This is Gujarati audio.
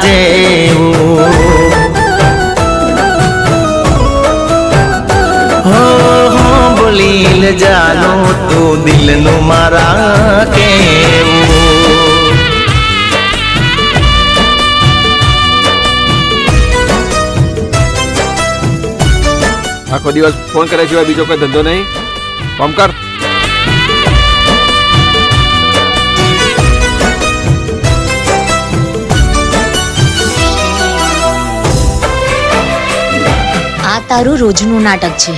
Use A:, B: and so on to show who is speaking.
A: જેવું હો બોલીલ જાનું તું દિલનું મારા કેવું
B: આખો દિવસ ફોન કરે સિવાય બીજો કોઈ ધંધો નહીં. કામ કર.
C: આ તારું રોજનું નાટક છે.